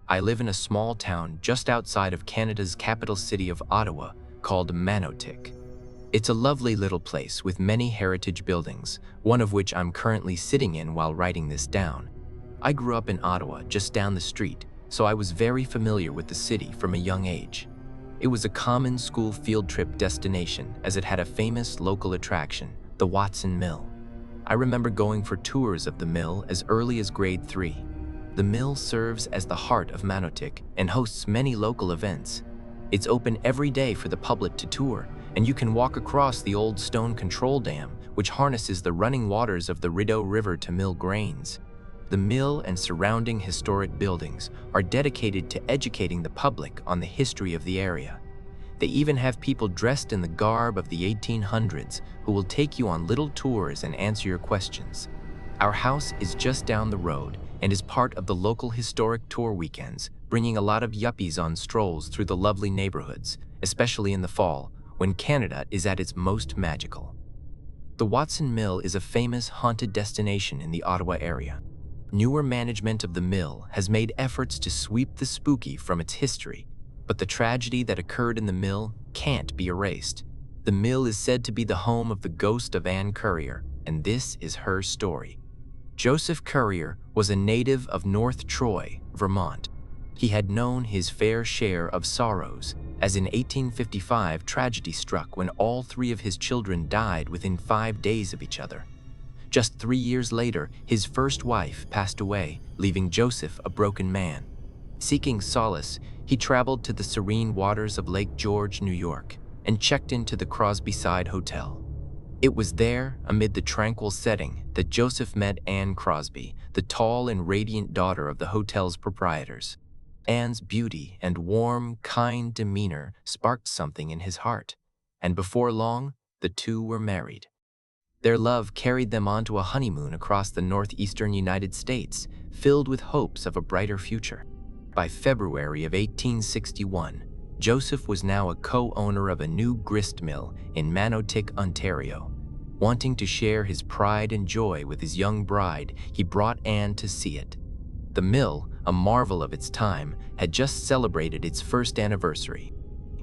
I live in a small town just outside of Canada's capital city of Ottawa called Manotick. It's a lovely little place with many heritage buildings, one of which I'm currently sitting in while writing this down. I grew up in Ottawa, just down the street, so I was very familiar with the city from a young age. It was a common school field trip destination as it had a famous local attraction, the Watson Mill. I remember going for tours of the mill as early as grade 3. The mill serves as the heart of Manotick and hosts many local events. It's open every day for the public to tour, and you can walk across the old stone control dam, which harnesses the running waters of the Rideau River to mill grains. The mill and surrounding historic buildings are dedicated to educating the public on the history of the area. They even have people dressed in the garb of the 1800s who will take you on little tours and answer your questions. Our house is just down the road and is part of the local historic tour weekends, bringing a lot of yuppies on strolls through the lovely neighborhoods, especially in the fall, when Canada is at its most magical. The Watson Mill is a famous haunted destination in the Ottawa area. Newer management of the mill has made efforts to sweep the spooky from its history, but the tragedy that occurred in the mill can't be erased. The mill is said to be the home of the ghost of Anne Currier, and this is her story. Joseph Currier was a native of North Troy, Vermont. He had known his fair share of sorrows, as in 1855 tragedy struck when all 3 of his children died within 5 days of each other. Just 3 years later, his first wife passed away, leaving Joseph a broken man. Seeking solace, he traveled to the serene waters of Lake George, New York, and checked into the Crosby Side Hotel. It was there, amid the tranquil setting, that Joseph met Anne Crosby, the tall and radiant daughter of the hotel's proprietors. Anne's beauty and warm, kind demeanor sparked something in his heart, and before long, the two were married. Their love carried them onto a honeymoon across the northeastern United States, filled with hopes of a brighter future. By February of 1861, Joseph was now a co-owner of a new grist mill in Manotick, Ontario. Wanting to share his pride and joy with his young bride, he brought Anne to see it. The mill, a marvel of its time, had just celebrated its first anniversary.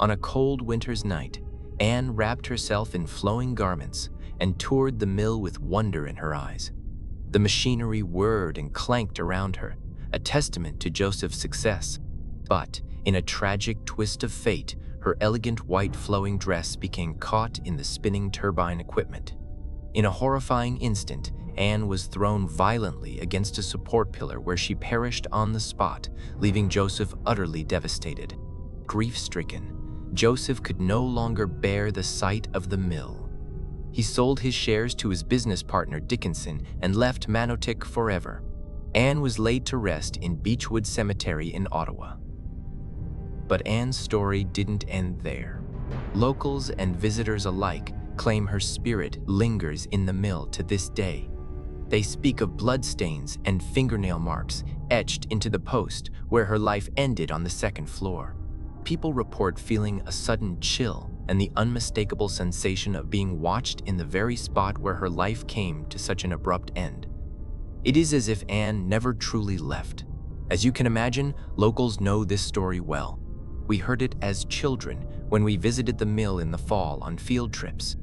On a cold winter's night, Anne wrapped herself in flowing garments and toured the mill with wonder in her eyes. The machinery whirred and clanked around her, a testament to Joseph's success. But, in a tragic twist of fate, her elegant white flowing dress became caught in the spinning turbine equipment. In a horrifying instant, Anne was thrown violently against a support pillar where she perished on the spot, leaving Joseph utterly devastated. Grief-stricken, Joseph could no longer bear the sight of the mill. He sold his shares to his business partner Dickinson and left Manotick forever. Anne was laid to rest in Beechwood Cemetery in Ottawa. But Anne's story didn't end there. Locals and visitors alike claim her spirit lingers in the mill to this day. They speak of bloodstains and fingernail marks etched into the post where her life ended on the 2nd floor. People report feeling a sudden chill and the unmistakable sensation of being watched in the very spot where her life came to such an abrupt end. It is as if Anne never truly left. As you can imagine, locals know this story well. We heard it as children when we visited the mill in the fall on field trips.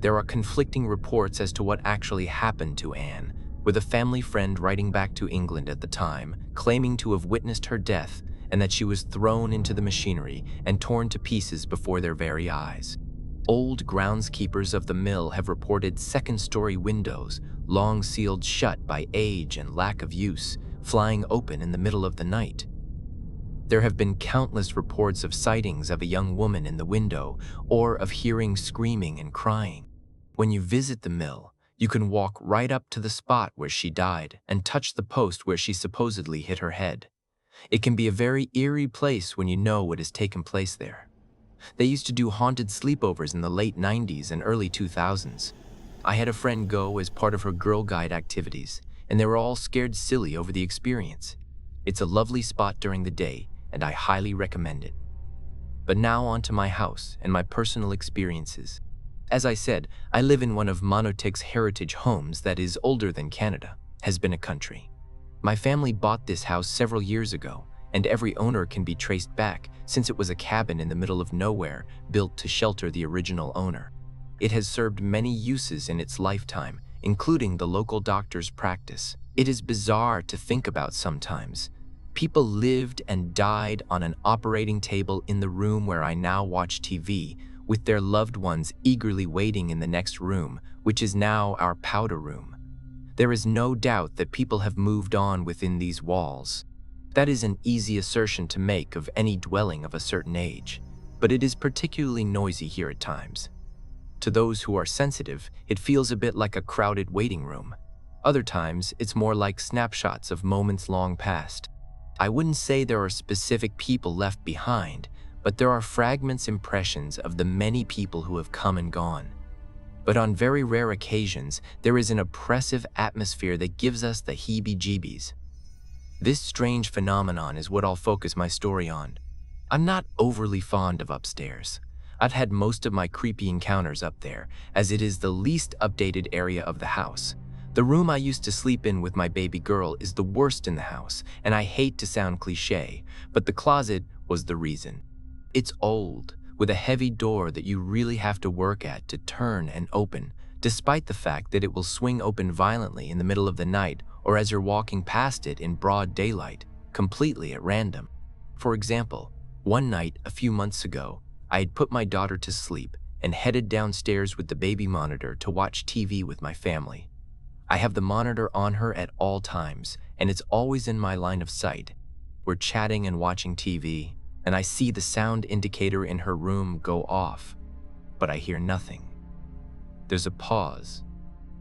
There are conflicting reports as to what actually happened to Anne, with a family friend writing back to England at the time, claiming to have witnessed her death and that she was thrown into the machinery and torn to pieces before their very eyes. Old groundskeepers of the mill have reported 2nd-story windows, long sealed shut by age and lack of use, flying open in the middle of the night. There have been countless reports of sightings of a young woman in the window or of hearing screaming and crying. When you visit the mill, you can walk right up to the spot where she died and touch the post where she supposedly hit her head. It can be a very eerie place when you know what has taken place there. They used to do haunted sleepovers in the late 90s and early 2000s. I had a friend go as part of her Girl Guide activities, and they were all scared silly over the experience. It's a lovely spot during the day, and I highly recommend it. But now on to my house and my personal experiences. As I said, I live in one of Manotick's heritage homes that is older than Canada, has been a country. My family bought this house several years ago, and every owner can be traced back since it was a cabin in the middle of nowhere built to shelter the original owner. It has served many uses in its lifetime, including the local doctor's practice. It is bizarre to think about sometimes. People lived and died on an operating table in the room where I now watch TV, with their loved ones eagerly waiting in the next room, which is now our powder room. There is no doubt that people have moved on within these walls. That is an easy assertion to make of any dwelling of a certain age, but it is particularly noisy here at times. To those who are sensitive, it feels a bit like a crowded waiting room. Other times, it's more like snapshots of moments long past. I wouldn't say there are specific people left behind, but there are fragments impressions of the many people who have come and gone. But on very rare occasions, there is an oppressive atmosphere that gives us the heebie-jeebies. This strange phenomenon is what I'll focus my story on. I'm not overly fond of upstairs. I've had most of my creepy encounters up there, as it is the least updated area of the house. The room I used to sleep in with my baby girl is the worst in the house, and I hate to sound cliche, but the closet was the reason. It's old, with a heavy door that you really have to work at to turn and open, despite the fact that it will swing open violently in the middle of the night or as you're walking past it in broad daylight, completely at random. For example, one night a few months ago, I had put my daughter to sleep and headed downstairs with the baby monitor to watch TV with my family. I have the monitor on her at all times, and it's always in my line of sight. We're chatting and watching TV, and I see the sound indicator in her room go off, but I hear nothing. There's a pause.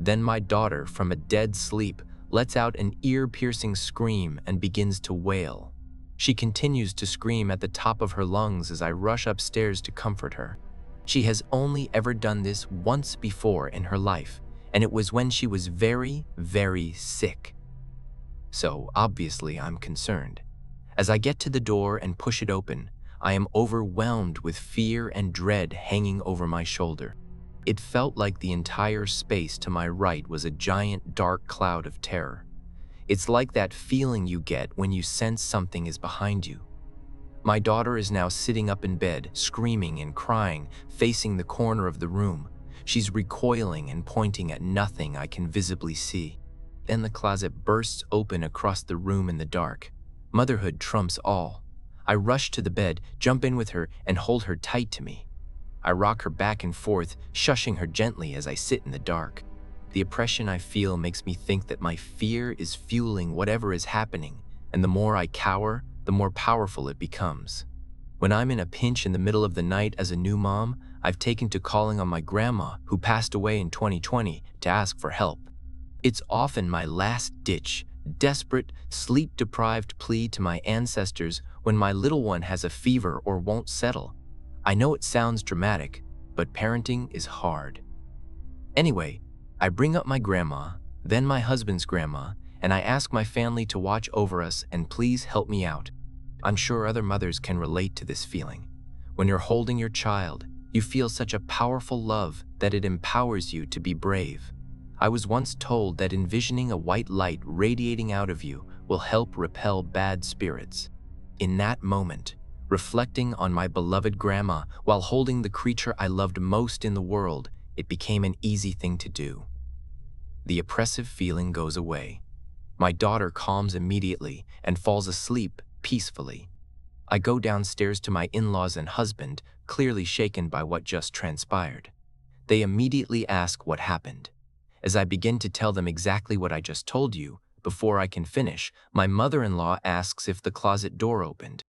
Then my daughter, from a dead sleep, lets out an ear-piercing scream and begins to wail. She continues to scream at the top of her lungs as I rush upstairs to comfort her. She has only ever done this once before in her life, and it was when she was very, very sick. So obviously I'm concerned. As I get to the door and push it open, I am overwhelmed with fear and dread hanging over my shoulder. It felt like the entire space to my right was a giant dark cloud of terror. It's like that feeling you get when you sense something is behind you. My daughter is now sitting up in bed, screaming and crying, facing the corner of the room. She's recoiling and pointing at nothing I can visibly see. Then the closet bursts open across the room in the dark. Motherhood trumps all. I rush to the bed, jump in with her, and hold her tight to me. I rock her back and forth, shushing her gently as I sit in the dark. The oppression I feel makes me think that my fear is fueling whatever is happening, and the more I cower, the more powerful it becomes. When I'm in a pinch in the middle of the night as a new mom, I've taken to calling on my grandma, who passed away in 2020, to ask for help. It's often my last-ditch, desperate, sleep-deprived plea to my ancestors when my little one has a fever or won't settle. I know it sounds dramatic, but parenting is hard. Anyway, I bring up my grandma, then my husband's grandma, and I ask my family to watch over us and please help me out. I'm sure other mothers can relate to this feeling. When you're holding your child, you feel such a powerful love that it empowers you to be brave. I was once told that envisioning a white light radiating out of you will help repel bad spirits. In that moment, reflecting on my beloved grandma while holding the creature I loved most in the world, it became an easy thing to do. The oppressive feeling goes away. My daughter calms immediately and falls asleep peacefully. I go downstairs to my in-laws and husband, clearly shaken by what just transpired. They immediately ask what happened. As I begin to tell them exactly what I just told you, before I can finish, my mother-in-law asks if the closet door opened.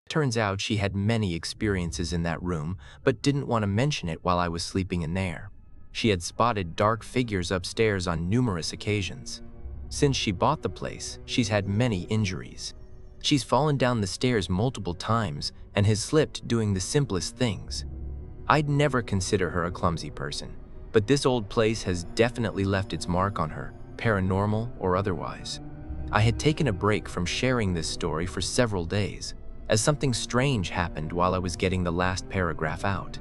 Turns out she had many experiences in that room, but didn't want to mention it while I was sleeping in there. She had spotted dark figures upstairs on numerous occasions. Since she bought the place, she's had many injuries. She's fallen down the stairs multiple times and has slipped doing the simplest things. I'd never consider her a clumsy person, but this old place has definitely left its mark on her, paranormal or otherwise. I had taken a break from sharing this story for several days, as something strange happened while I was getting the last paragraph out.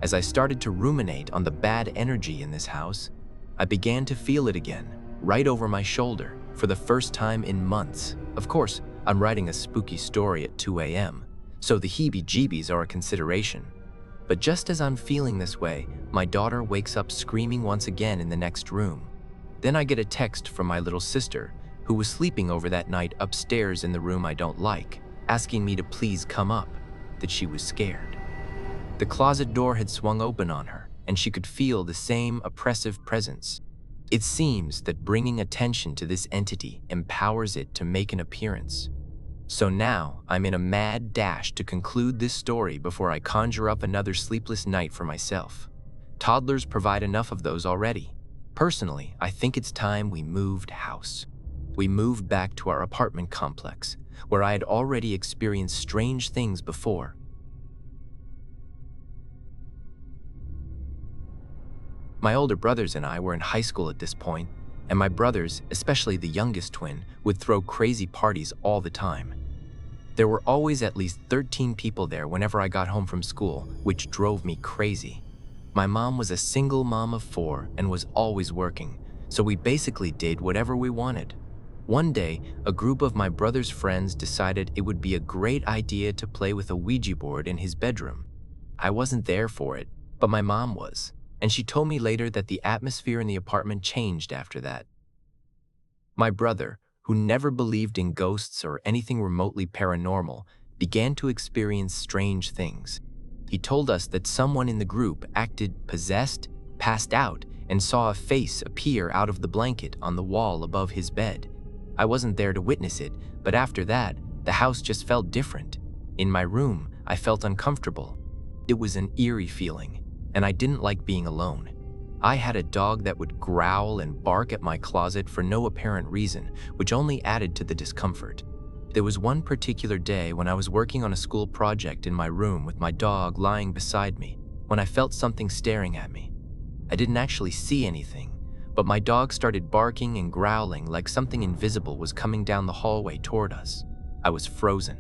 As I started to ruminate on the bad energy in this house, I began to feel it again, right over my shoulder, for the first time in months. Of course, I'm writing a spooky story at 2 a.m., so the heebie-jeebies are a consideration. But just as I'm feeling this way, my daughter wakes up screaming once again in the next room. Then I get a text from my little sister, who was sleeping over that night upstairs in the room I don't like, asking me to please come up, that she was scared. The closet door had swung open on her, and she could feel the same oppressive presence. It seems that bringing attention to this entity empowers it to make an appearance. So now I'm in a mad dash to conclude this story before I conjure up another sleepless night for myself. Toddlers provide enough of those already. Personally, I think it's time we moved house. We moved back to our apartment complex, where I had already experienced strange things before. My older brothers and I were in high school at this point, and my brothers, especially the youngest twin, would throw crazy parties all the time. There were always at least 13 people there whenever I got home from school, which drove me crazy. My mom was a single mom of 4 and was always working, so we basically did whatever we wanted. One day, a group of my brother's friends decided it would be a great idea to play with a Ouija board in his bedroom. I wasn't there for it, but my mom was, and she told me later that the atmosphere in the apartment changed after that. My brother, who never believed in ghosts or anything remotely paranormal, began to experience strange things. He told us that someone in the group acted possessed, passed out, and saw a face appear out of the blanket on the wall above his bed. I wasn't there to witness it, but after that, the house just felt different. In my room, I felt uncomfortable. It was an eerie feeling, and I didn't like being alone. I had a dog that would growl and bark at my closet for no apparent reason, which only added to the discomfort. There was one particular day when I was working on a school project in my room with my dog lying beside me, when I felt something staring at me. I didn't actually see anything, but my dog started barking and growling like something invisible was coming down the hallway toward us. I was frozen.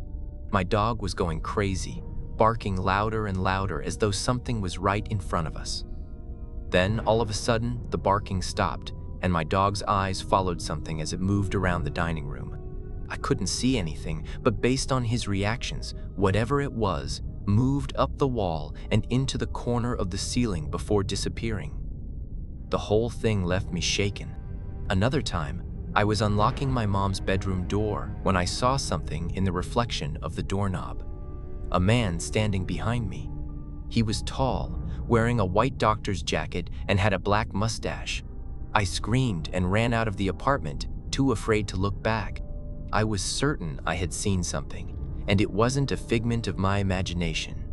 My dog was going crazy, barking louder and louder as though something was right in front of us. Then, all of a sudden, the barking stopped, and my dog's eyes followed something as it moved around the dining room. I couldn't see anything, but based on his reactions, whatever it was, moved up the wall and into the corner of the ceiling before disappearing. The whole thing left me shaken. Another time, I was unlocking my mom's bedroom door when I saw something in the reflection of the doorknob. A man standing behind me. He was tall, wearing a white doctor's jacket and had a black mustache. I screamed and ran out of the apartment, too afraid to look back. I was certain I had seen something, and it wasn't a figment of my imagination.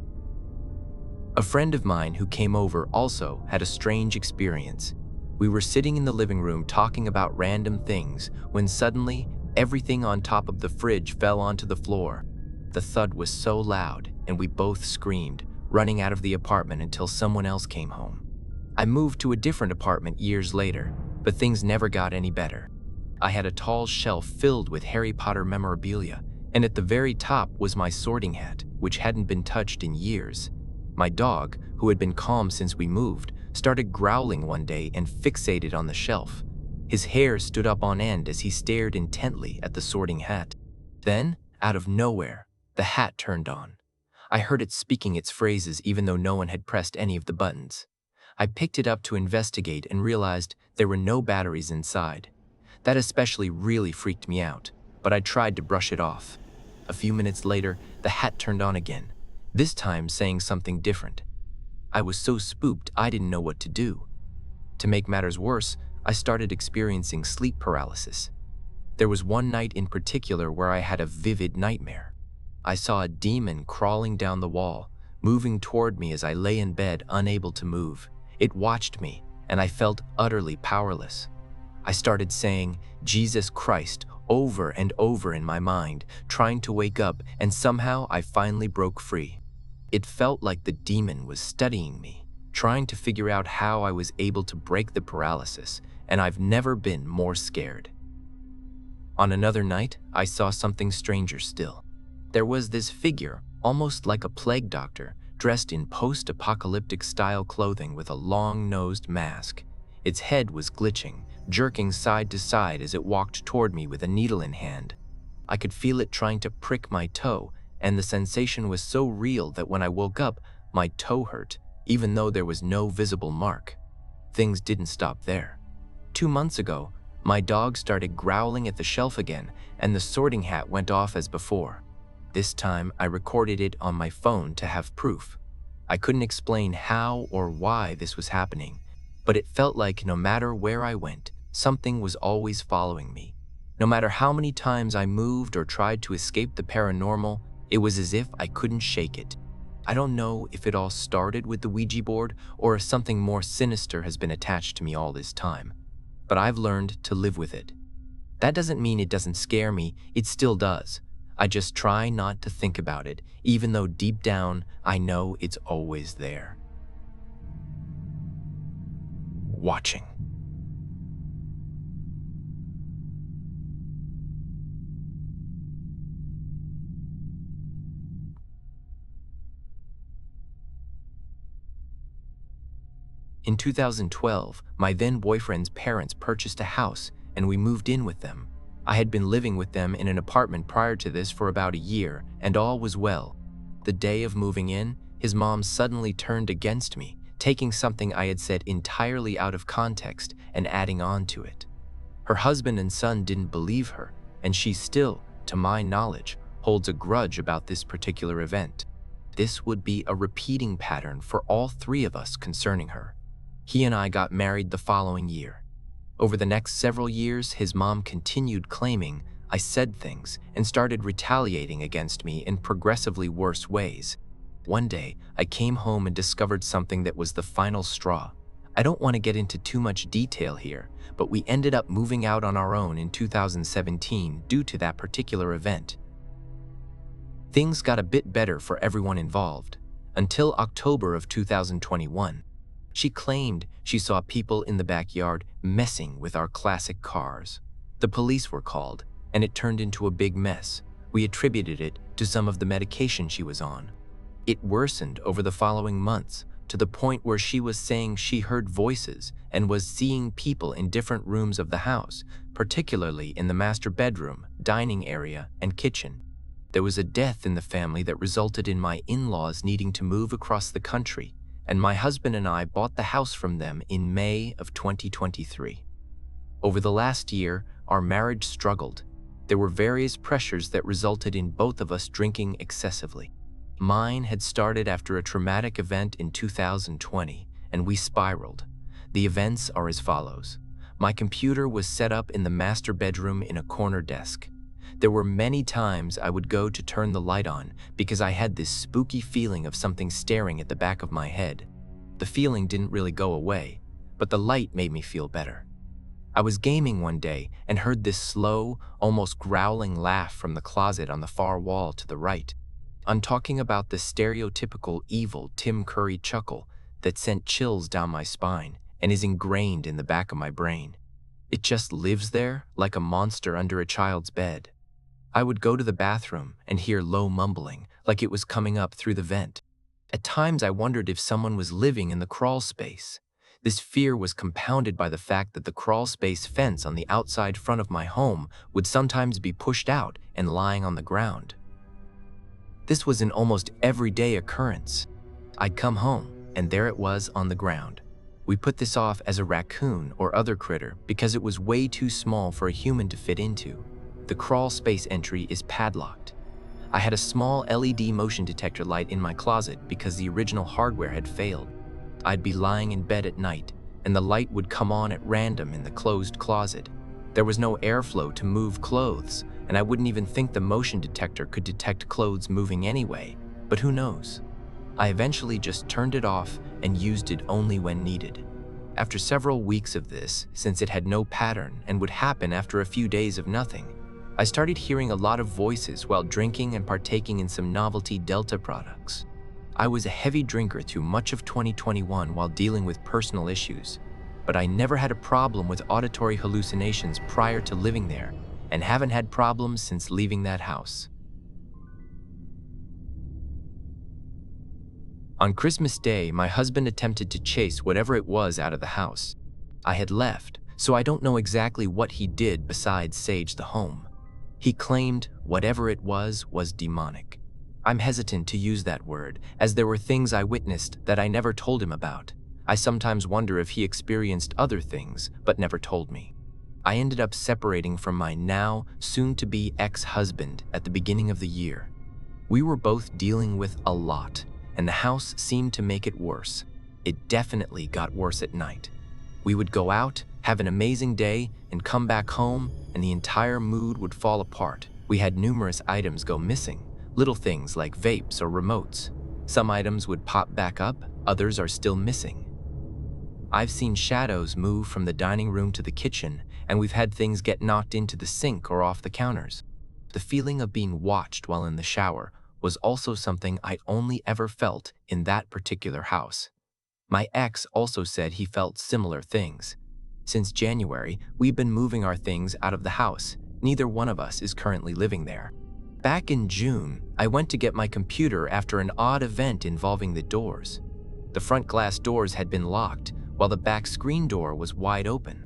A friend of mine who came over also had a strange experience. We were sitting in the living room talking about random things when suddenly everything on top of the fridge fell onto the floor. The thud was so loud, and we both screamed, running out of the apartment until someone else came home. I moved to a different apartment years later, but things never got any better. I had a tall shelf filled with Harry Potter memorabilia, and at the very top was my sorting hat, which hadn't been touched in years. My dog, who had been calm since we moved, started growling one day and fixated on the shelf. His hair stood up on end as he stared intently at the sorting hat. Then, out of nowhere, the hat turned on. I heard it speaking its phrases even though no one had pressed any of the buttons. I picked it up to investigate and realized there were no batteries inside. That especially really freaked me out, but I tried to brush it off. A few minutes later, the hat turned on again, this time saying something different. I was so spooked I didn't know what to do. To make matters worse, I started experiencing sleep paralysis. There was one night in particular where I had a vivid nightmare. I saw a demon crawling down the wall, moving toward me as I lay in bed unable to move. It watched me, and I felt utterly powerless. I started saying, "Jesus Christ," over and over in my mind, trying to wake up, and somehow I finally broke free. It felt like the demon was studying me, trying to figure out how I was able to break the paralysis, and I've never been more scared. On another night, I saw something stranger still. There was this figure, almost like a plague doctor, dressed in post-apocalyptic style clothing with a long-nosed mask. Its head was glitching, jerking side to side as it walked toward me with a needle in hand. I could feel it trying to prick my toe, and the sensation was so real that when I woke up, my toe hurt, even though there was no visible mark. Things didn't stop there. 2 months ago, my dog started growling at the shelf again, and the sorting hat went off as before. This time, I recorded it on my phone to have proof. I couldn't explain how or why this was happening, but it felt like no matter where I went, something was always following me. No matter how many times I moved or tried to escape the paranormal, it was as if I couldn't shake it. I don't know if it all started with the Ouija board or if something more sinister has been attached to me all this time, but I've learned to live with it. That doesn't mean it doesn't scare me, it still does. I just try not to think about it, even though deep down, I know it's always there. Watching. In 2012, my then boyfriend's parents purchased a house and we moved in with them. I had been living with them in an apartment prior to this for about a year, and all was well. The day of moving in, his mom suddenly turned against me, taking something I had said entirely out of context and adding on to it. Her husband and son didn't believe her, and she still, to my knowledge, holds a grudge about this particular event. This would be a repeating pattern for all three of us concerning her. He and I got married the following year. Over the next several years, his mom continued claiming I said things and started retaliating against me in progressively worse ways. One day, I came home and discovered something that was the final straw. I don't want to get into too much detail here, but we ended up moving out on our own in 2017 due to that particular event. Things got a bit better for everyone involved, until October of 2021. She claimed she saw people in the backyard messing with our classic cars. The police were called, and it turned into a big mess. We attributed it to some of the medication she was on. It worsened over the following months, to the point where she was saying she heard voices and was seeing people in different rooms of the house, particularly in the master bedroom, dining area, and kitchen. There was a death in the family that resulted in my in-laws needing to move across the country, and my husband and I bought the house from them in May of 2023. Over the last year, our marriage struggled. There were various pressures that resulted in both of us drinking excessively. Mine had started after a traumatic event in 2020, and we spiraled. The events are as follows. My computer was set up in the master bedroom in a corner desk. There were many times I would go to turn the light on because I had this spooky feeling of something staring at the back of my head. The feeling didn't really go away, but the light made me feel better. I was gaming one day and heard this slow, almost growling laugh from the closet on the far wall to the right. I'm talking about the stereotypical evil Tim Curry chuckle that sent chills down my spine and is ingrained in the back of my brain. It just lives there like a monster under a child's bed. I would go to the bathroom and hear low mumbling, like it was coming up through the vent. At times I wondered if someone was living in the crawl space. This fear was compounded by the fact that the crawl space fence on the outside front of my home would sometimes be pushed out and lying on the ground. This was an almost everyday occurrence. I'd come home, and there it was on the ground. We put this off as a raccoon or other critter because it was way too small for a human to fit into. The crawl space entry is padlocked. I had a small LED motion detector light in my closet because the original hardware had failed. I'd be lying in bed at night, and the light would come on at random in the closed closet. There was no airflow to move clothes, and I wouldn't even think the motion detector could detect clothes moving anyway, but who knows? I eventually just turned it off and used it only when needed. After several weeks of this, since it had no pattern and would happen after a few days of nothing, I started hearing a lot of voices while drinking and partaking in some novelty Delta products. I was a heavy drinker through much of 2021 while dealing with personal issues, but I never had a problem with auditory hallucinations prior to living there, and haven't had problems since leaving that house. On Christmas Day, my husband attempted to chase whatever it was out of the house. I had left, so I don't know exactly what he did besides sage the home. He claimed whatever it was demonic. I'm hesitant to use that word, as there were things I witnessed that I never told him about. I sometimes wonder if he experienced other things, but never told me. I ended up separating from my now soon-to-be ex-husband at the beginning of the year. We were both dealing with a lot, and the house seemed to make it worse. It definitely got worse at night. We would go out, have an amazing day, and come back home, and the entire mood would fall apart. We had numerous items go missing, little things like vapes or remotes. Some items would pop back up, others are still missing. I've seen shadows move from the dining room to the kitchen, and we've had things get knocked into the sink or off the counters. The feeling of being watched while in the shower was also something I only ever felt in that particular house. My ex also said he felt similar things. Since January, we've been moving our things out of the house. Neither one of us is currently living there. Back in June, I went to get my computer after an odd event involving the doors. The front glass doors had been locked, while the back screen door was wide open.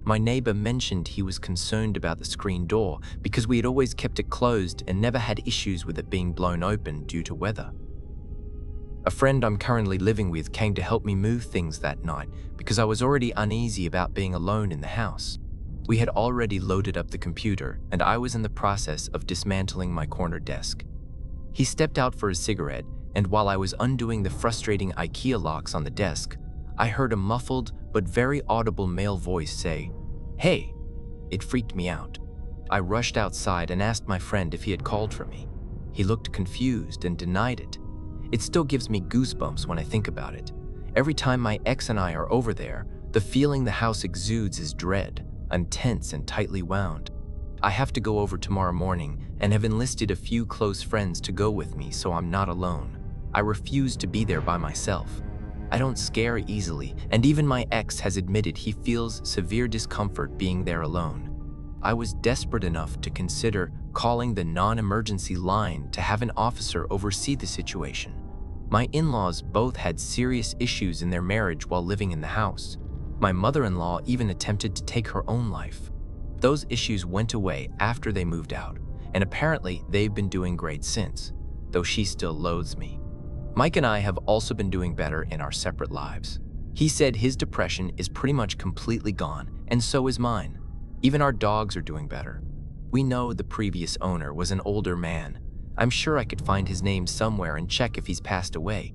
My neighbor mentioned he was concerned about the screen door because we had always kept it closed and never had issues with it being blown open due to weather. A friend I'm currently living with came to help me move things that night because I was already uneasy about being alone in the house. We had already loaded up the computer, and I was in the process of dismantling my corner desk. He stepped out for a cigarette, and while I was undoing the frustrating IKEA locks on the desk, I heard a muffled but very audible male voice say, "Hey!" It freaked me out. I rushed outside and asked my friend if he had called for me. He looked confused and denied it. It still gives me goosebumps when I think about it. Every time my ex and I are over there, the feeling the house exudes is dread, intense and tightly wound. I have to go over tomorrow morning and have enlisted a few close friends to go with me so I'm not alone. I refuse to be there by myself. I don't scare easily, and even my ex has admitted he feels severe discomfort being there alone. I was desperate enough to consider calling the non-emergency line to have an officer oversee the situation. My in-laws both had serious issues in their marriage while living in the house. My mother-in-law even attempted to take her own life. Those issues went away after they moved out, and apparently they've been doing great since, though she still loathes me. Mike and I have also been doing better in our separate lives. He said his depression is pretty much completely gone, and so is mine. Even our dogs are doing better. We know the previous owner was an older man. I'm sure I could find his name somewhere and check if he's passed away,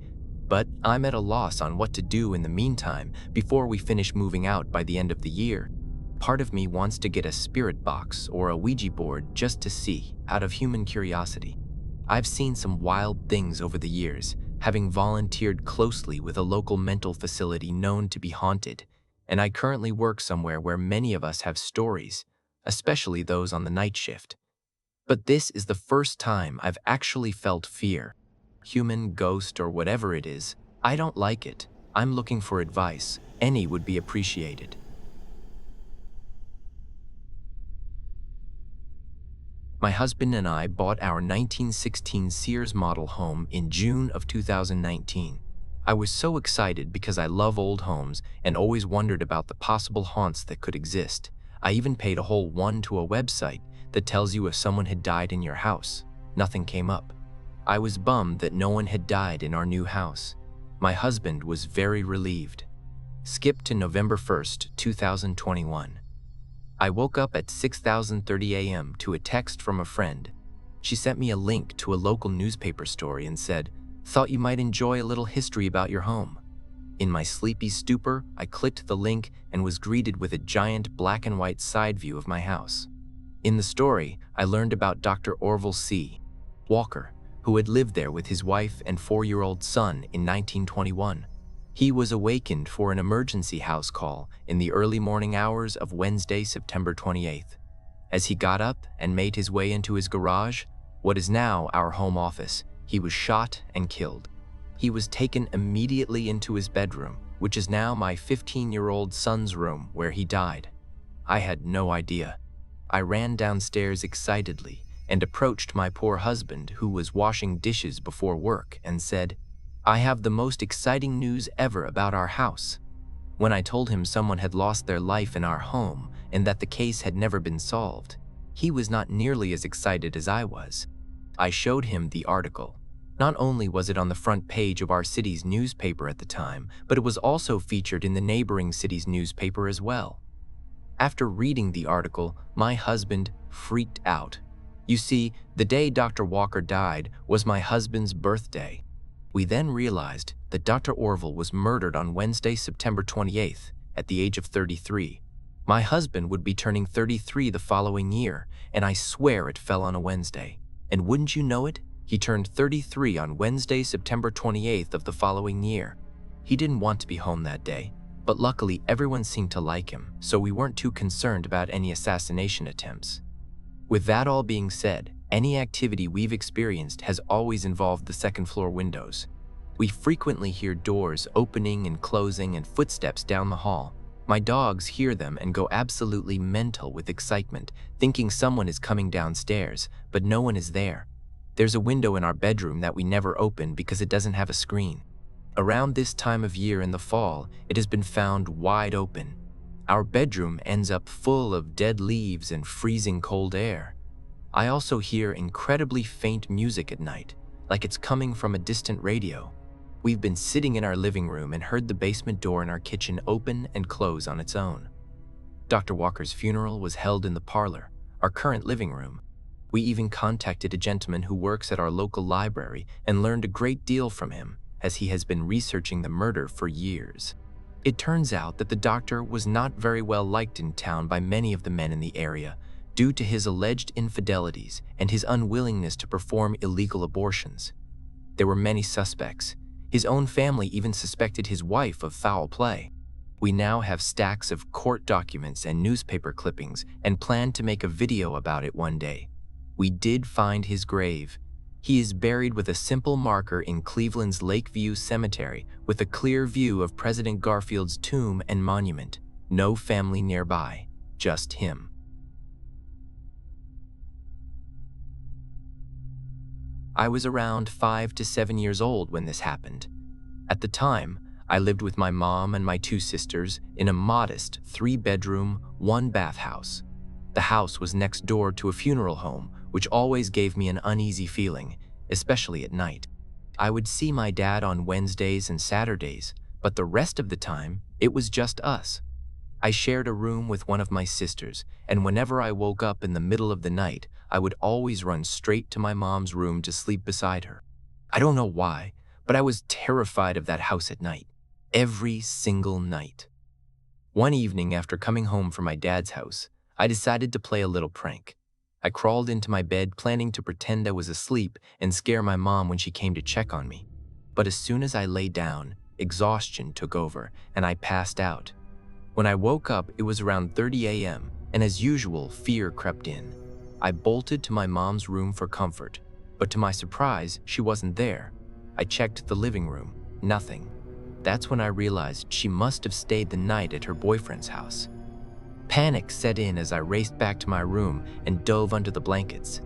but I'm at a loss on what to do in the meantime before we finish moving out by the end of the year. Part of me wants to get a spirit box or a Ouija board just to see, out of human curiosity. I've seen some wild things over the years, having volunteered closely with a local mental facility known to be haunted, and I currently work somewhere where many of us have stories, especially those on the night shift. But this is the first time I've actually felt fear. Human, ghost, or whatever it is, I don't like it. I'm looking for advice. Any would be appreciated. My husband and I bought our 1916 Sears model home in June of 2019. I was so excited because I love old homes and always wondered about the possible haunts that could exist. I even paid a whole $1 to a website that tells you if someone had died in your house. Nothing came up. I was bummed that no one had died in our new house. My husband was very relieved. Skip to November 1st, 2021. I woke up at 6:30 a.m. to a text from a friend. She sent me a link to a local newspaper story and said, "Thought you might enjoy a little history about your home." In my sleepy stupor, I clicked the link and was greeted with a giant black and white side view of my house. In the story, I learned about Dr. Orville C. Walker, who had lived there with his wife and 4-year-old son in 1921. He was awakened for an emergency house call in the early morning hours of Wednesday, September 28th. As he got up and made his way into his garage, what is now our home office, he was shot and killed. He was taken immediately into his bedroom, which is now my 15-year-old son's room, where he died. I had no idea. I ran downstairs excitedly and approached my poor husband, who was washing dishes before work, and said, "I have the most exciting news ever about our house." When I told him someone had lost their life in our home and that the case had never been solved, He was not nearly as excited as I was. I showed him the article. Not only was it on the front page of our city's newspaper at the time, but it was also featured in the neighboring city's newspaper as well. After reading the article, my husband freaked out. You see, the day Dr. Walker died was my husband's birthday. We then realized that Dr. Orville was murdered on Wednesday, September 28th, at the age of 33. My husband would be turning 33 the following year, and I swear it fell on a Wednesday. And wouldn't you know it? He turned 33 on Wednesday, September 28th of the following year. He didn't want to be home that day, but luckily everyone seemed to like him, so we weren't too concerned about any assassination attempts. With that all being said, any activity we've experienced has always involved the second-floor windows. We frequently hear doors opening and closing and footsteps down the hall. My dogs hear them and go absolutely mental with excitement, thinking someone is coming downstairs, but no one is there. There's a window in our bedroom that we never open because it doesn't have a screen. Around this time of year in the fall, it has been found wide open. Our bedroom ends up full of dead leaves and freezing cold air. I also hear incredibly faint music at night, like it's coming from a distant radio. We've been sitting in our living room and heard the basement door in our kitchen open and close on its own. Dr. Walker's funeral was held in the parlor, our current living room. We even contacted a gentleman who works at our local library and learned a great deal from him, as he has been researching the murder for years. It turns out that the doctor was not very well liked in town by many of the men in the area due to his alleged infidelities and his unwillingness to perform illegal abortions. There were many suspects. His own family even suspected his wife of foul play. We now have stacks of court documents and newspaper clippings and plan to make a video about it one day. We did find his grave. He is buried with a simple marker in Cleveland's Lakeview Cemetery with a clear view of President Garfield's tomb and monument. No family nearby, just him. I was around 5 to 7 years old when this happened. At the time, I lived with my mom and my 2 sisters in a modest 3-bedroom, 1-bath house. The house was next door to a funeral home, which always gave me an uneasy feeling, especially at night. I would see my dad on Wednesdays and Saturdays, but the rest of the time, it was just us. I shared a room with one of my sisters, and whenever I woke up in the middle of the night, I would always run straight to my mom's room to sleep beside her. I don't know why, but I was terrified of that house at night. Every single night. One evening after coming home from my dad's house, I decided to play a little prank. I crawled into my bed planning to pretend I was asleep and scare my mom when she came to check on me. But as soon as I lay down, exhaustion took over and I passed out. When I woke up, it was around 30 a.m., and as usual, fear crept in. I bolted to my mom's room for comfort, but to my surprise, she wasn't there. I checked the living room, nothing. That's when I realized she must have stayed the night at her boyfriend's house. Panic set in as I raced back to my room and dove under the blankets.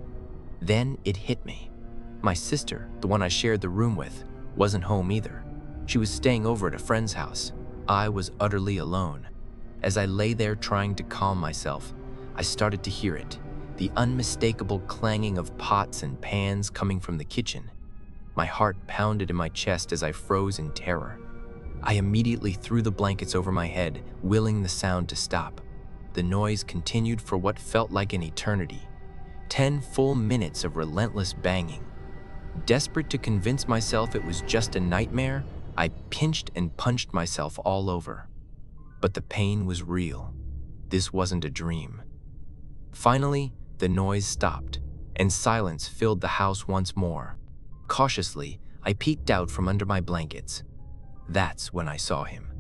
Then it hit me. My sister, the one I shared the room with, wasn't home either. She was staying over at a friend's house. I was utterly alone. As I lay there trying to calm myself, I started to hear it, the unmistakable clanging of pots and pans coming from the kitchen. My heart pounded in my chest as I froze in terror. I immediately threw the blankets over my head, willing the sound to stop. The noise continued for what felt like an eternity. 10 full minutes of relentless banging. Desperate to convince myself it was just a nightmare, I pinched and punched myself all over. But the pain was real. This wasn't a dream. Finally, the noise stopped, and silence filled the house once more. Cautiously, I peeked out from under my blankets. That's when I saw him.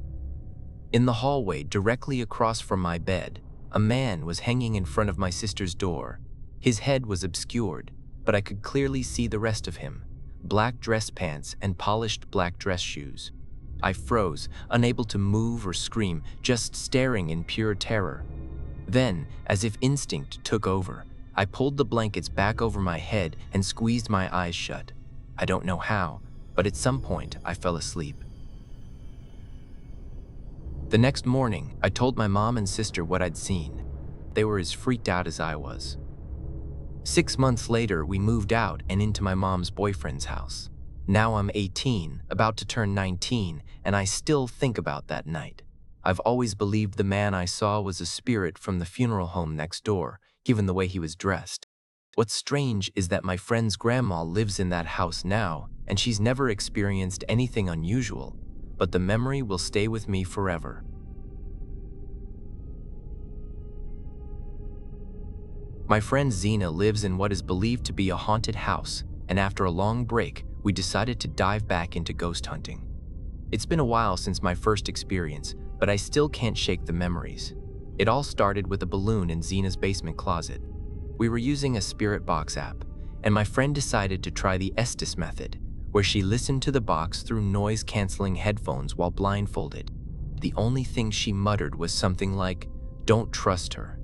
In the hallway directly across from my bed, a man was hanging in front of my sister's door. His head was obscured, but I could clearly see the rest of him, black dress pants and polished black dress shoes. I froze, unable to move or scream, just staring in pure terror. Then, as if instinct took over, I pulled the blankets back over my head and squeezed my eyes shut. I don't know how, but at some point I fell asleep. The next morning, I told my mom and sister what I'd seen. They were as freaked out as I was. 6 months later, we moved out and into my mom's boyfriend's house. Now I'm 18, about to turn 19, and I still think about that night. I've always believed the man I saw was a spirit from the funeral home next door, given the way he was dressed. What's strange is that my friend's grandma lives in that house now, and she's never experienced anything unusual, but the memory will stay with me forever. My friend Zena lives in what is believed to be a haunted house, and after a long break, we decided to dive back into ghost hunting. It's been a while since my first experience, but I still can't shake the memories. It all started with a balloon in Zena's basement closet. We were using a spirit box app, and my friend decided to try the Estes method, where she listened to the box through noise-canceling headphones while blindfolded. The only thing she muttered was something like, "Don't trust her."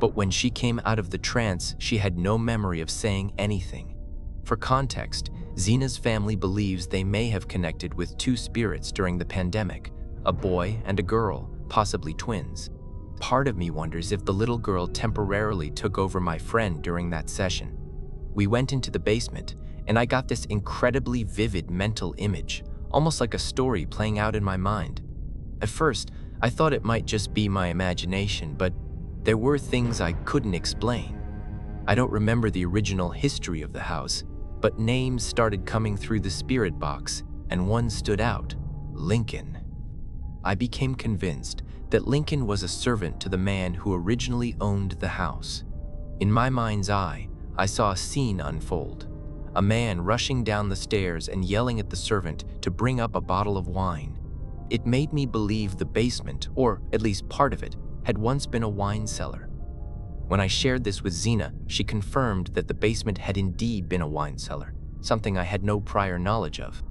But when she came out of the trance, she had no memory of saying anything. For context, Zena's family believes they may have connected with two spirits during the pandemic, a boy and a girl, possibly twins. Part of me wonders if the little girl temporarily took over my friend during that session. We went into the basement, and I got this incredibly vivid mental image, almost like a story playing out in my mind. At first, I thought it might just be my imagination, but there were things I couldn't explain. I don't remember the original history of the house, but names started coming through the spirit box, and one stood out: Lincoln. I became convinced that Lincoln was a servant to the man who originally owned the house. In my mind's eye, I saw a scene unfold. A man rushing down the stairs and yelling at the servant to bring up a bottle of wine. It made me believe the basement, or at least part of it, had once been a wine cellar. When I shared this with Zena, she confirmed that the basement had indeed been a wine cellar, something I had no prior knowledge of.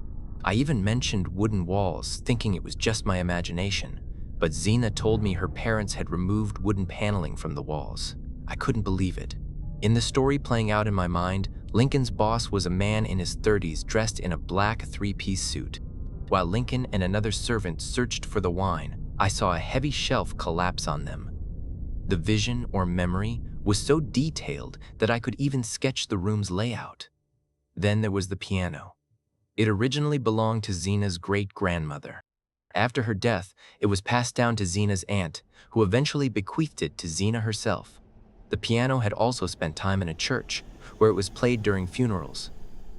I even mentioned wooden walls, thinking it was just my imagination, but Zena told me her parents had removed wooden paneling from the walls. I couldn't believe it. In the story playing out in my mind, Lincoln's boss was a man in his 30s dressed in a black three-piece suit. While Lincoln and another servant searched for the wine, I saw a heavy shelf collapse on them. The vision or memory was so detailed that I could even sketch the room's layout. Then there was the piano. It originally belonged to Zena's great-grandmother. After her death, it was passed down to Zena's aunt, who eventually bequeathed it to Zena herself. The piano had also spent time in a church, where it was played during funerals.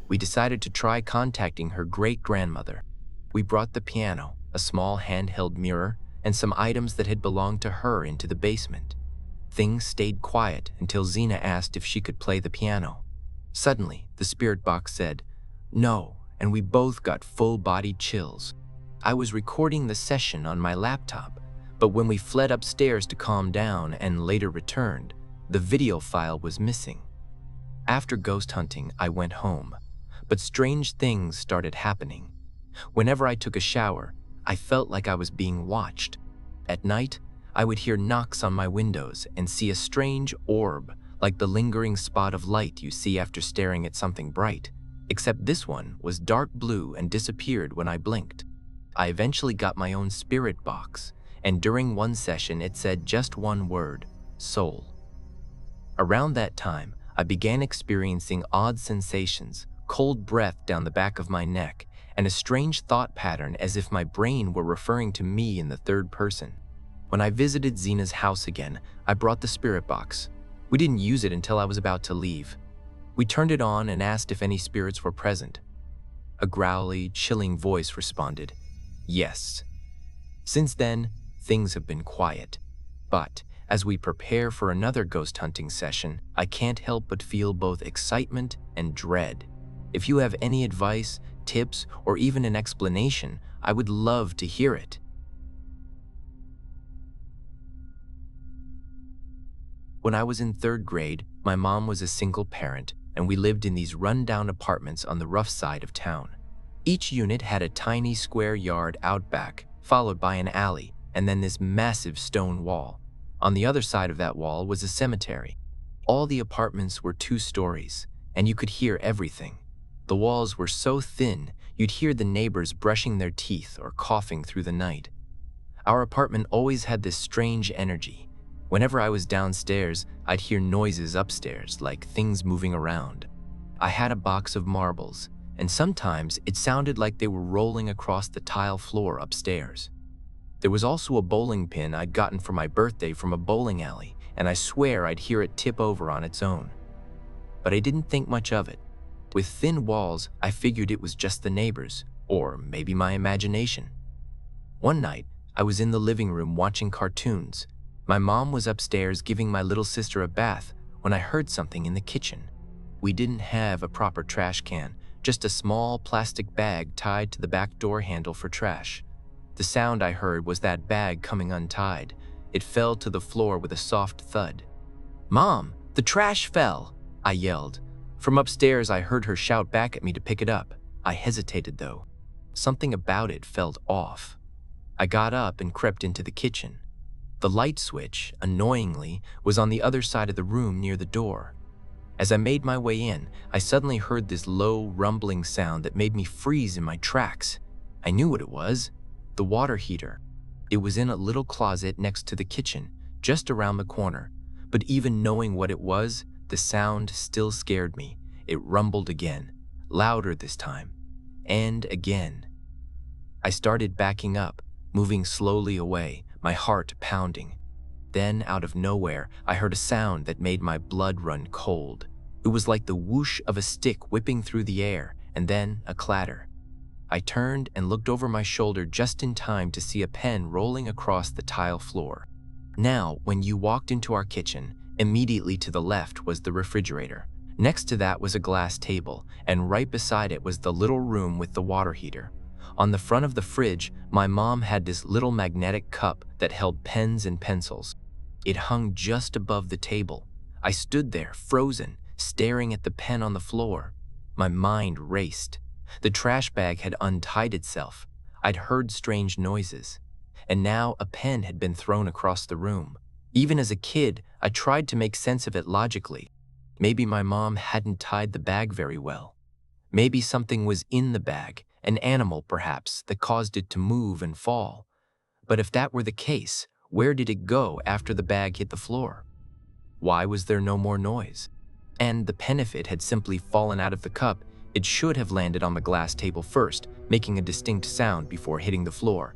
We decided to try contacting her great-grandmother. We brought the piano, a small handheld mirror, and some items that had belonged to her into the basement. Things stayed quiet until Zena asked if she could play the piano. Suddenly, the spirit box said, "No," and we both got full-body chills. I was recording the session on my laptop, but when we fled upstairs to calm down and later returned, the video file was missing. After ghost hunting, I went home, but strange things started happening. Whenever I took a shower, I felt like I was being watched. At night, I would hear knocks on my windows and see a strange orb, like the lingering spot of light you see after staring at something bright, except this one was dark blue and disappeared when I blinked. I eventually got my own spirit box, and during one session it said just one word: soul. Around that time, I began experiencing odd sensations, cold breath down the back of my neck, and a strange thought pattern as if my brain were referring to me in the third person. When I visited Zena's house again, I brought the spirit box. We didn't use it until I was about to leave. We turned it on and asked if any spirits were present. A growly, chilling voice responded, "Yes." Since then, things have been quiet. But as we prepare for another ghost hunting session, I can't help but feel both excitement and dread. If you have any advice, tips, or even an explanation, I would love to hear it. When I was in 3rd grade, my mom was a single parent, and we lived in these run-down apartments on the rough side of town. Each unit had a tiny square yard out back, followed by an alley, and then this massive stone wall. On the other side of that wall was a cemetery. All the apartments were 2 stories, and you could hear everything. The walls were so thin, you'd hear the neighbors brushing their teeth or coughing through the night. Our apartment always had this strange energy. Whenever I was downstairs, I'd hear noises upstairs, like things moving around. I had a box of marbles, and sometimes it sounded like they were rolling across the tile floor upstairs. There was also a bowling pin I'd gotten for my birthday from a bowling alley, and I swear I'd hear it tip over on its own. But I didn't think much of it. With thin walls, I figured it was just the neighbors, or maybe my imagination. One night, I was in the living room watching cartoons. My mom was upstairs giving my little sister a bath when I heard something in the kitchen. We didn't have a proper trash can, just a small plastic bag tied to the back door handle for trash. The sound I heard was that bag coming untied. It fell to the floor with a soft thud. "Mom, the trash fell!" I yelled. From upstairs, I heard her shout back at me to pick it up. I hesitated though. Something about it felt off. I got up and crept into the kitchen. The light switch, annoyingly, was on the other side of the room near the door. As I made my way in, I suddenly heard this low, rumbling sound that made me freeze in my tracks. I knew what it was. The water heater. It was in a little closet next to the kitchen, just around the corner. But even knowing what it was, the sound still scared me. It rumbled again, louder this time, and again. I started backing up, moving slowly away, my heart pounding. Then, out of nowhere, I heard a sound that made my blood run cold. It was like the whoosh of a stick whipping through the air, and then a clatter. I turned and looked over my shoulder just in time to see a pen rolling across the tile floor. Now, when you walked into our kitchen, immediately to the left was the refrigerator. Next to that was a glass table, and right beside it was the little room with the water heater. On the front of the fridge, my mom had this little magnetic cup that held pens and pencils. It hung just above the table. I stood there, frozen, staring at the pen on the floor. My mind raced. The trash bag had untied itself. I'd heard strange noises. And now a pen had been thrown across the room. Even as a kid, I tried to make sense of it logically. Maybe my mom hadn't tied the bag very well. Maybe something was in the bag, an animal perhaps, that caused it to move and fall. But if that were the case, where did it go after the bag hit the floor? Why was there no more noise? And the pen, if it had simply fallen out of the cup, it should have landed on the glass table first, making a distinct sound before hitting the floor.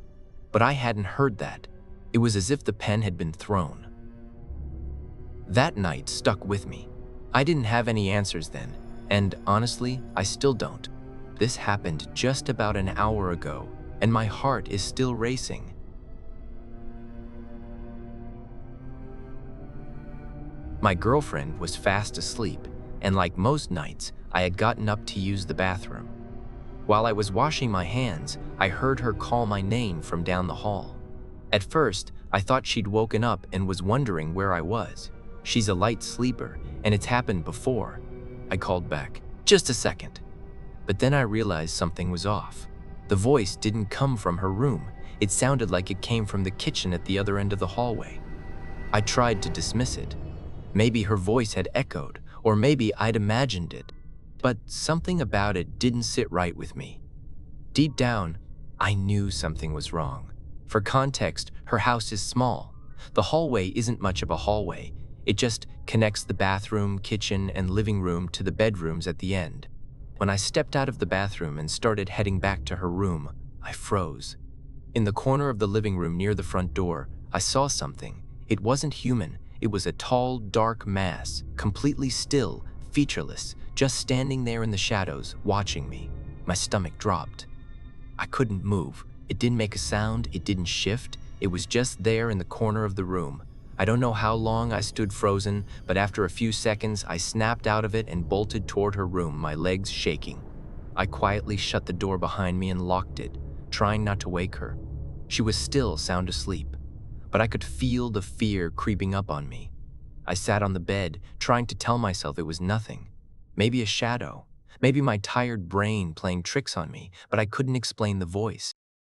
But I hadn't heard that. It was as if the pen had been thrown. That night stuck with me. I didn't have any answers then, and honestly, I still don't. This happened just about an hour ago, and my heart is still racing. My girlfriend was fast asleep, and like most nights, I had gotten up to use the bathroom. While I was washing my hands, I heard her call my name from down the hall. At first, I thought she'd woken up and was wondering where I was. She's a light sleeper, and it's happened before. I called back, "Just a second." But then I realized something was off. The voice didn't come from her room. It sounded like it came from the kitchen at the other end of the hallway. I tried to dismiss it. Maybe her voice had echoed, or maybe I'd imagined it. But something about it didn't sit right with me. Deep down, I knew something was wrong. For context, her house is small. The hallway isn't much of a hallway. It just connects the bathroom, kitchen, and living room to the bedrooms at the end. When I stepped out of the bathroom and started heading back to her room, I froze. In the corner of the living room near the front door, I saw something. It wasn't human. It was a tall, dark mass, completely still, featureless, just standing there in the shadows, watching me. My stomach dropped. I couldn't move. It didn't make a sound. It didn't shift. It was just there in the corner of the room. I don't know how long I stood frozen, but after a few seconds, I snapped out of it and bolted toward her room, my legs shaking. I quietly shut the door behind me and locked it, trying not to wake her. She was still sound asleep, but I could feel the fear creeping up on me. I sat on the bed, trying to tell myself it was nothing. Maybe a shadow, maybe my tired brain playing tricks on me, but I couldn't explain the voice.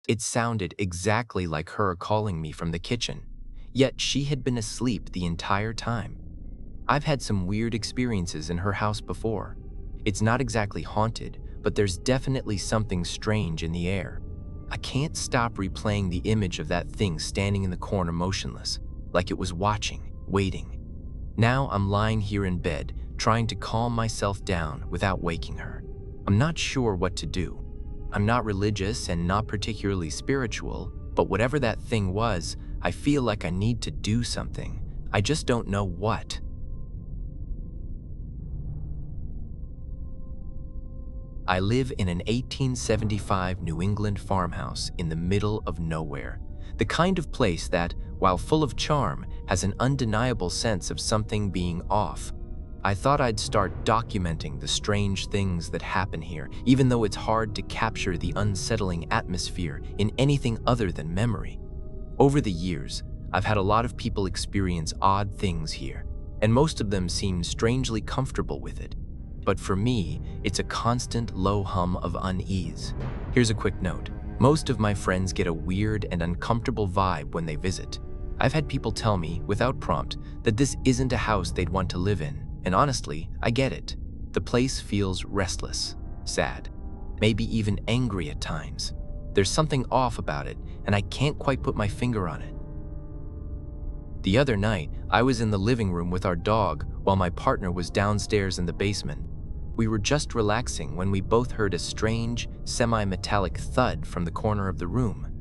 It sounded exactly like her calling me from the kitchen. Yet she had been asleep the entire time. I've had some weird experiences in her house before. It's not exactly haunted, but there's definitely something strange in the air. I can't stop replaying the image of that thing standing in the corner motionless. like it was watching, waiting. Now I'm lying here in bed, trying to calm myself down without waking her. I'm not sure what to do. I'm not religious and not particularly spiritual, but whatever that thing was, I feel like I need to do something. I just don't know what. I live in an 1875 New England farmhouse in the middle of nowhere. The kind of place that, while full of charm, has an undeniable sense of something being off. I thought I'd start documenting the strange things that happen here, even though it's hard to capture the unsettling atmosphere in anything other than memory. Over the years, I've had a lot of people experience odd things here, and most of them seem strangely comfortable with it. But for me, it's a constant low hum of unease. Here's a quick note. Most of my friends get a weird and uncomfortable vibe when they visit. I've had people tell me, without prompt, that this isn't a house they'd want to live in, and honestly, I get it. The place feels restless, sad, maybe even angry at times. There's something off about it, and I can't quite put my finger on it. The other night, I was in the living room with our dog while my partner was downstairs in the basement. We were just relaxing when we both heard a strange, semi-metallic thud from the corner of the room.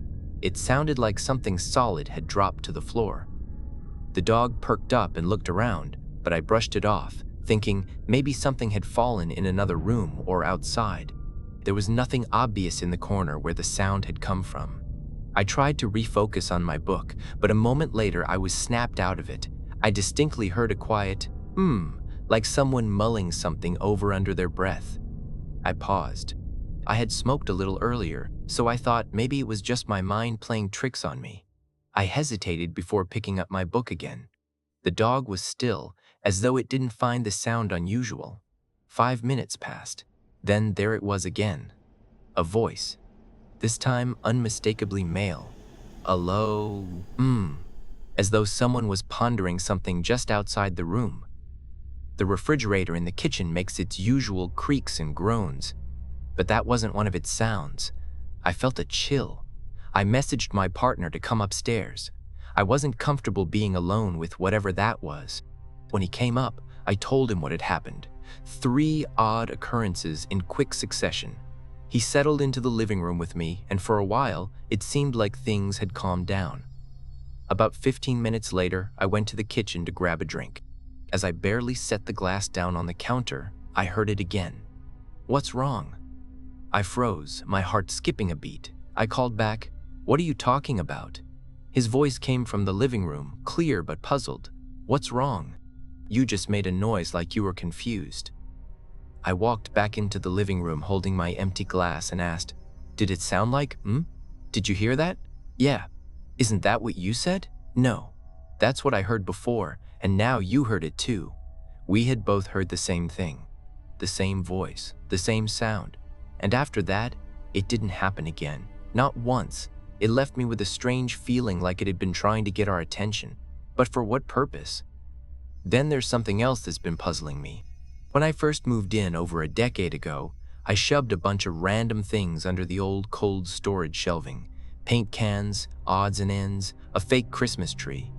It sounded like something solid had dropped to the floor. The dog perked up and looked around, but I brushed it off, thinking maybe something had fallen in another room or outside. There was nothing obvious in the corner where the sound had come from. I tried to refocus on my book, but a moment later I was snapped out of it. I distinctly heard a quiet, like someone mulling something over under their breath. I paused. I had smoked a little earlier, so I thought maybe it was just my mind playing tricks on me. I hesitated before picking up my book again. The dog was still, as though it didn't find the sound unusual. 5 minutes passed. Then there it was again. A voice. This time unmistakably male. A low, as though someone was pondering something just outside the room. The refrigerator in the kitchen makes its usual creaks and groans, but that wasn't one of its sounds. I felt a chill. I messaged my partner to come upstairs. I wasn't comfortable being alone with whatever that was. When he came up, I told him what had happened. 3 odd occurrences in quick succession. He settled into the living room with me, and for a while, it seemed like things had calmed down. About 15 minutes later, I went to the kitchen to grab a drink. As I barely set the glass down on the counter, I heard it again. "What's wrong?" I froze, my heart skipping a beat. I called back, "What are you talking about?" His voice came from the living room, clear but puzzled. "What's wrong?" "You just made a noise like you were confused." I walked back into the living room holding my empty glass and asked, "Did it sound like, Did you hear that?" "Yeah." "Isn't that what you said?" "No. That's what I heard before, and now you heard it too." We had both heard the same thing. The same voice, the same sound. And after that, it didn't happen again. Not once. It left me with a strange feeling like it had been trying to get our attention. But for what purpose? Then there's something else that's been puzzling me. When I first moved in over a decade ago, I shoved a bunch of random things under the old cold storage shelving. Paint cans, odds and ends, a fake Christmas tree.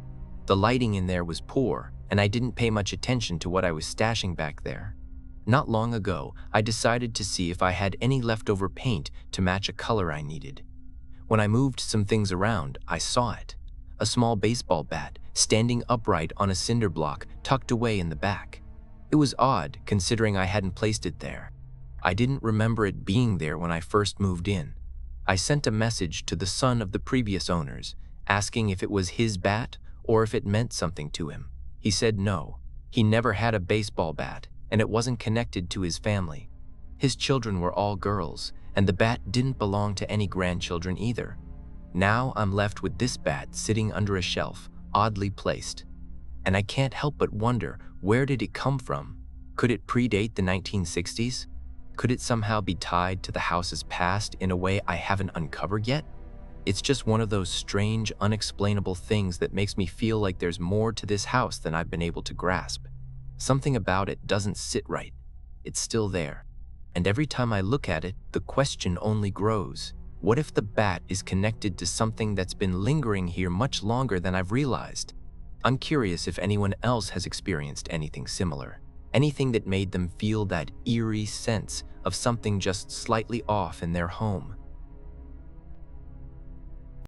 The lighting in there was poor, and I didn't pay much attention to what I was stashing back there. Not long ago, I decided to see if I had any leftover paint to match a color I needed. When I moved some things around, I saw it. A small baseball bat, standing upright on a cinder block tucked away in the back. It was odd, considering I hadn't placed it there. I didn't remember it being there when I first moved in. I sent a message to the son of the previous owners, asking if it was his bat or if it meant something to him. He said no. He never had a baseball bat, and it wasn't connected to his family. His children were all girls, and the bat didn't belong to any grandchildren either. Now I'm left with this bat sitting under a shelf, oddly placed. And I can't help but wonder, where did it come from? Could it predate the 1960s? Could it somehow be tied to the house's past in a way I haven't uncovered yet? It's just one of those strange, unexplainable things that makes me feel like there's more to this house than I've been able to grasp. Something about it doesn't sit right. It's still there. And every time I look at it, the question only grows. What if the bat is connected to something that's been lingering here much longer than I've realized? I'm curious if anyone else has experienced anything similar, anything that made them feel that eerie sense of something just slightly off in their home.